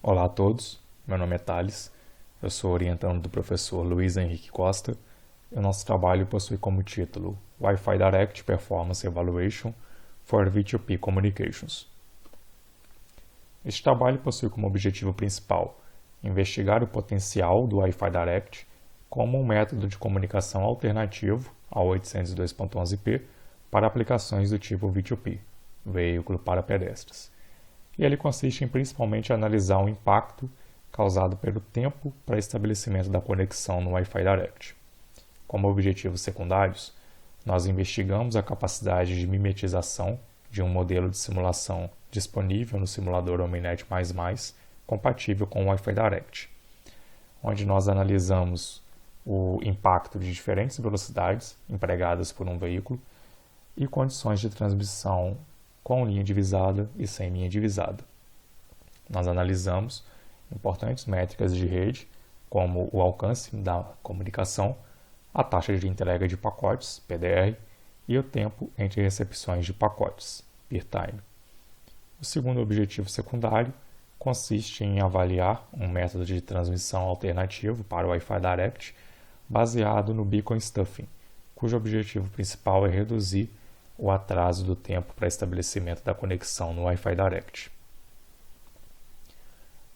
Olá a todos, meu nome é Thales, eu sou orientando do professor Luiz Henrique Costa e o nosso trabalho possui como título Wi-Fi Direct Performance Evaluation for V2P Communications. Este trabalho possui como objetivo principal investigar o potencial do Wi-Fi Direct como um método de comunicação alternativo ao 802.11p para aplicações do tipo V2P, veículo para pedestres. E ele consiste em principalmente analisar o impacto causado pelo tempo para estabelecimento da conexão no Wi-Fi Direct. Como objetivos secundários, nós investigamos a capacidade de mimetização de um modelo de simulação disponível no simulador Omninet++, compatível com o Wi-Fi Direct, onde nós analisamos o impacto de diferentes velocidades empregadas por um veículo e condições de transmissão com linha divisada e sem linha divisada. Nós analisamos importantes métricas de rede, como o alcance da comunicação, a taxa de entrega de pacotes, PDR, e o tempo entre recepções de pacotes, peer time. O segundo objetivo secundário consiste em avaliar um método de transmissão alternativo para o Wi-Fi Direct baseado no Beacon Stuffing, cujo objetivo principal é reduzir o atraso do tempo para estabelecimento da conexão no Wi-Fi Direct.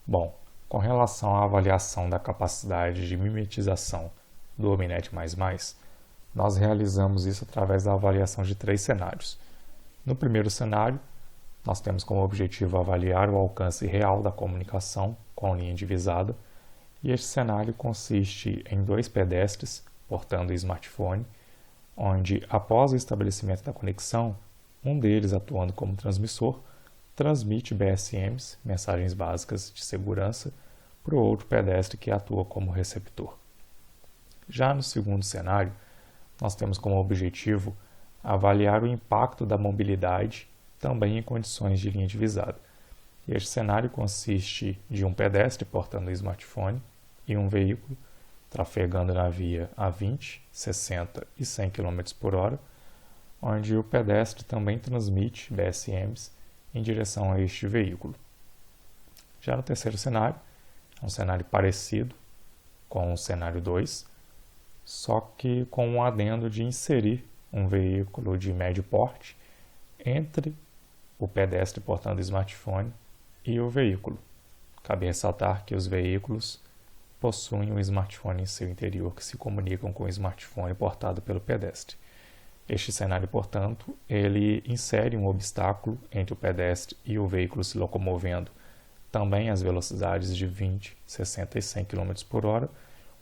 Bom, com relação à avaliação da capacidade de mimetização do Omninet++, nós realizamos isso através da avaliação de 3 cenários. No primeiro cenário, nós temos como objetivo avaliar o alcance real da comunicação com linha divisada, e este cenário consiste em 2 pedestres portando o smartphone, onde, após o estabelecimento da conexão, um deles atuando como transmissor, transmite BSMs, mensagens básicas de segurança, para o outro pedestre que atua como receptor. Já no segundo cenário, nós temos como objetivo avaliar o impacto da mobilidade também em condições de linha divisada. Este cenário consiste de um pedestre portando o smartphone e um veículo trafegando na via a 20, 60 e 100 km por hora, onde o pedestre também transmite BSMs em direção a este veículo. Já no terceiro cenário, é um cenário parecido com o cenário 2, só que com um adendo de inserir um veículo de médio porte entre o pedestre portando o smartphone e o veículo. Cabe ressaltar que os veículos possuem um smartphone em seu interior que se comunicam com o smartphone portado pelo pedestre. Este cenário, portanto, ele insere um obstáculo entre o pedestre e o veículo se locomovendo também às velocidades de 20, 60 e 100 km por hora,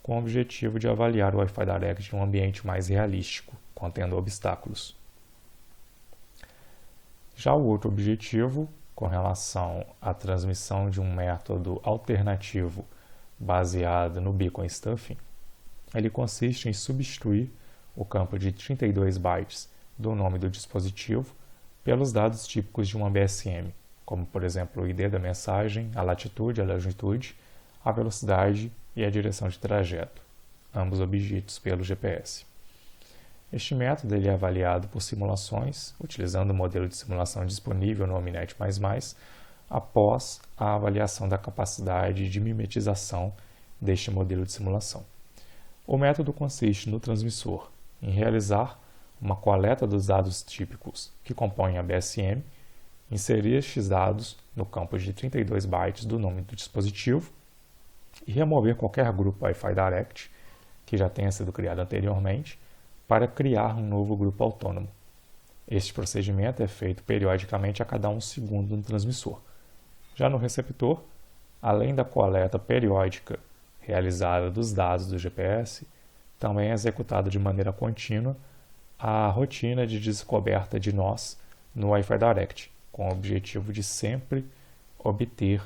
com o objetivo de avaliar o Wi-Fi Direct em um ambiente mais realístico, contendo obstáculos. Já o outro objetivo, com relação à transmissão de um método alternativo baseado no Beacon Stuffing, ele consiste em substituir o campo de 32 bytes do nome do dispositivo pelos dados típicos de uma BSM, como por exemplo o ID da mensagem, a latitude, a longitude, a velocidade e a direção de trajeto, ambos obtidos pelo GPS. Este método ele é avaliado por simulações, utilizando o modelo de simulação disponível no Omninet++, após a avaliação da capacidade de mimetização deste modelo de simulação. O método consiste no transmissor em realizar uma coleta dos dados típicos que compõem a BSM, inserir estes dados no campo de 32 bytes do nome do dispositivo e remover qualquer grupo Wi-Fi Direct que já tenha sido criado anteriormente para criar um novo grupo autônomo. Este procedimento é feito periodicamente a cada 1 segundo no transmissor. Já no receptor, além da coleta periódica realizada dos dados do GPS, também é executada de maneira contínua a rotina de descoberta de nós no Wi-Fi Direct, com o objetivo de sempre obter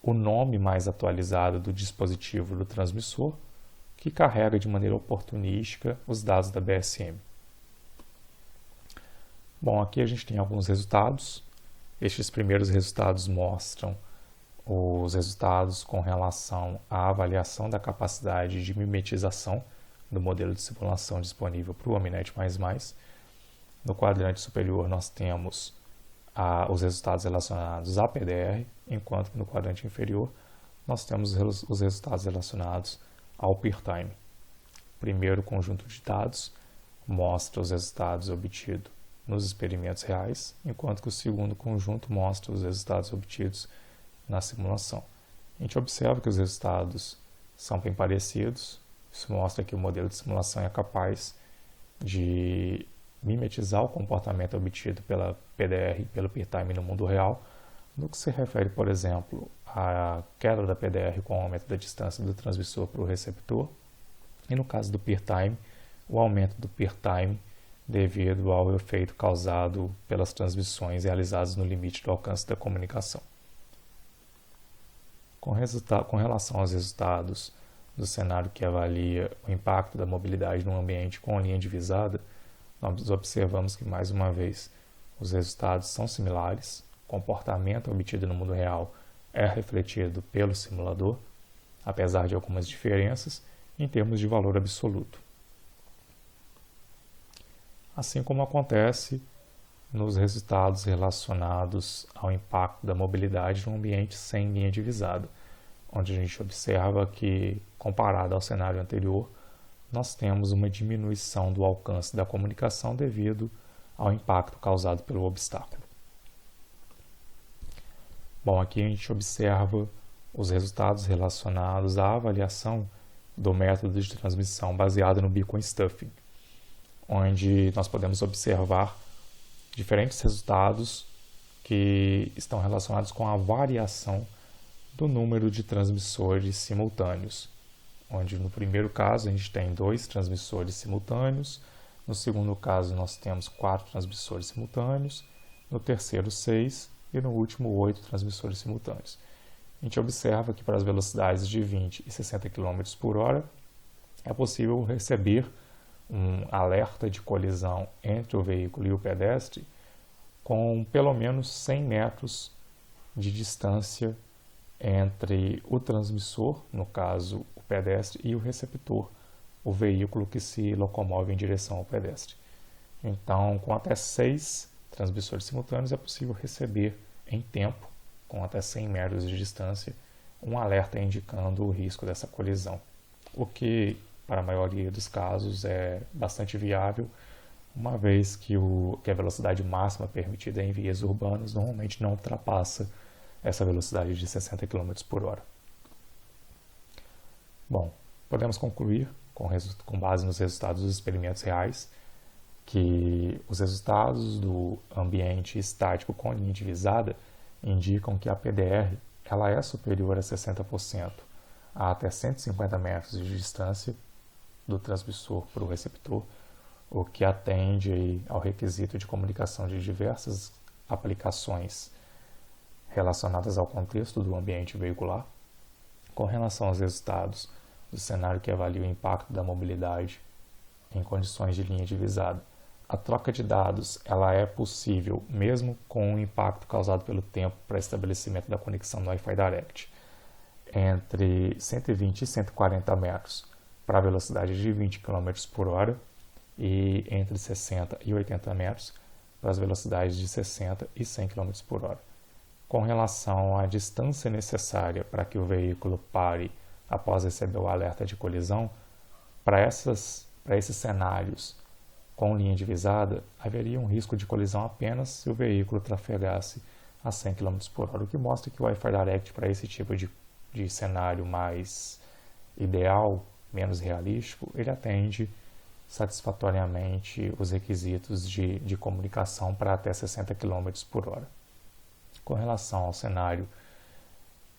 o nome mais atualizado do dispositivo do transmissor, que carrega de maneira oportunística os dados da BSM. Bom, aqui a gente tem alguns resultados. Estes primeiros resultados mostram os resultados com relação à avaliação da capacidade de mimetização do modelo de simulação disponível para o Omninet++. No quadrante superior nós temos os resultados relacionados a PDR, enquanto que no quadrante inferior nós temos os resultados relacionados ao peer time. O primeiro conjunto de dados mostra os resultados obtidos nos experimentos reais, enquanto que o segundo conjunto mostra os resultados obtidos na simulação. A gente observa que os resultados são bem parecidos. Isso mostra que o modelo de simulação é capaz de mimetizar o comportamento obtido pela PDR e pelo peer time no mundo real, no que se refere, por exemplo, à queda da PDR com o aumento da distância do transmissor para o receptor, e no caso do peer time, o aumento do peer time devido ao efeito causado pelas transmissões realizadas no limite do alcance da comunicação. Com relação aos resultados do cenário que avalia o impacto da mobilidade no ambiente com linha divisada, nós observamos que, mais uma vez, os resultados são similares, o comportamento obtido no mundo real é refletido pelo simulador, apesar de algumas diferenças em termos de valor absoluto. Assim como acontece nos resultados relacionados ao impacto da mobilidade no ambiente sem linha divisada, onde a gente observa que, comparado ao cenário anterior, nós temos uma diminuição do alcance da comunicação devido ao impacto causado pelo obstáculo. Bom, aqui a gente observa os resultados relacionados à avaliação do método de transmissão baseado no beacon stuffing, onde nós podemos observar diferentes resultados que estão relacionados com a variação do número de transmissores simultâneos, onde no primeiro caso a gente tem 2 transmissores simultâneos, no segundo caso nós temos 4 transmissores simultâneos, no terceiro 6 e no último 8 transmissores simultâneos. A gente observa que para as velocidades de 20 e 60 km por hora é possível receber um alerta de colisão entre o veículo e o pedestre com pelo menos 100 metros de distância entre o transmissor, no caso o pedestre, e o receptor, o veículo que se locomove em direção ao pedestre. Então, com até 6 transmissores simultâneos é possível receber em tempo, com até 100 metros de distância, um alerta indicando o risco dessa colisão, o que para a maioria dos casos é bastante viável, uma vez que a velocidade máxima permitida em vias urbanas normalmente não ultrapassa essa velocidade de 60 km por hora. Bom, podemos concluir, com base nos resultados dos experimentos reais, que os resultados do ambiente estático com linha divisada indicam que a PDR ela é superior a 60% a até 150 metros de distância do transmissor para o receptor, o que atende aí ao requisito de comunicação de diversas aplicações relacionadas ao contexto do ambiente veicular. Com relação aos resultados do cenário que avalia o impacto da mobilidade em condições de linha divisada, a troca de dados ela é possível mesmo com o impacto causado pelo tempo para estabelecimento da conexão no Wi-Fi Direct entre 120 e 140 metros para a velocidade de 20 km por hora e entre 60 e 80 metros para as velocidades de 60 e 100 km por hora. Com relação à distância necessária para que o veículo pare após receber o alerta de colisão, para esses cenários com linha divisada, haveria um risco de colisão apenas se o veículo trafegasse a 100 km por hora, o que mostra que o Wi-Fi Direct para esse tipo de cenário mais ideal, menos realístico, ele atende satisfatoriamente os requisitos de comunicação para até 60 km por hora. Com relação ao cenário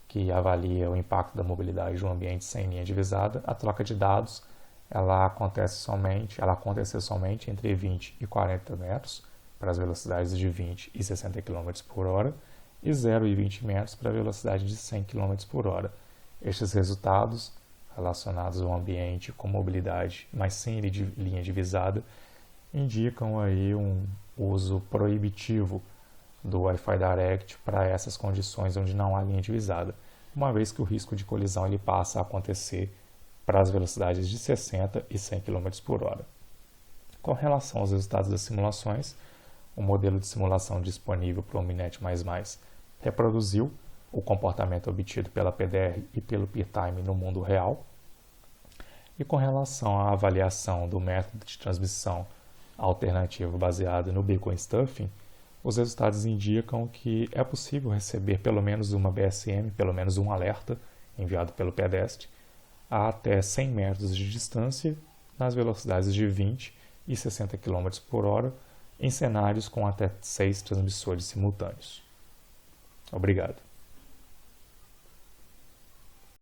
que avalia o impacto da mobilidade no ambiente sem linha divisada, a troca de dados ela acontece somente entre 20 e 40 metros para as velocidades de 20 e 60 km por hora e 0 e 20 metros para a velocidade de 100 km por hora. Estes resultados relacionados ao ambiente com mobilidade, mas sem linha divisada, indicam aí um uso proibitivo do Wi-Fi Direct para essas condições onde não há linha divisada, uma vez que o risco de colisão ele passa a acontecer para as velocidades de 60 e 100 km por hora. Com relação aos resultados das simulações, o modelo de simulação disponível para o Omninet++ reproduziu o comportamento obtido pela PDR e pelo P-Time no mundo real. E com relação à avaliação do método de transmissão alternativo baseado no Beacon Stuffing, os resultados indicam que é possível receber pelo menos uma BSM, pelo menos um alerta enviado pelo pedestre, a até 100 metros de distância, nas velocidades de 20 e 60 km por hora, em cenários com até 6 transmissores simultâneos. Obrigado.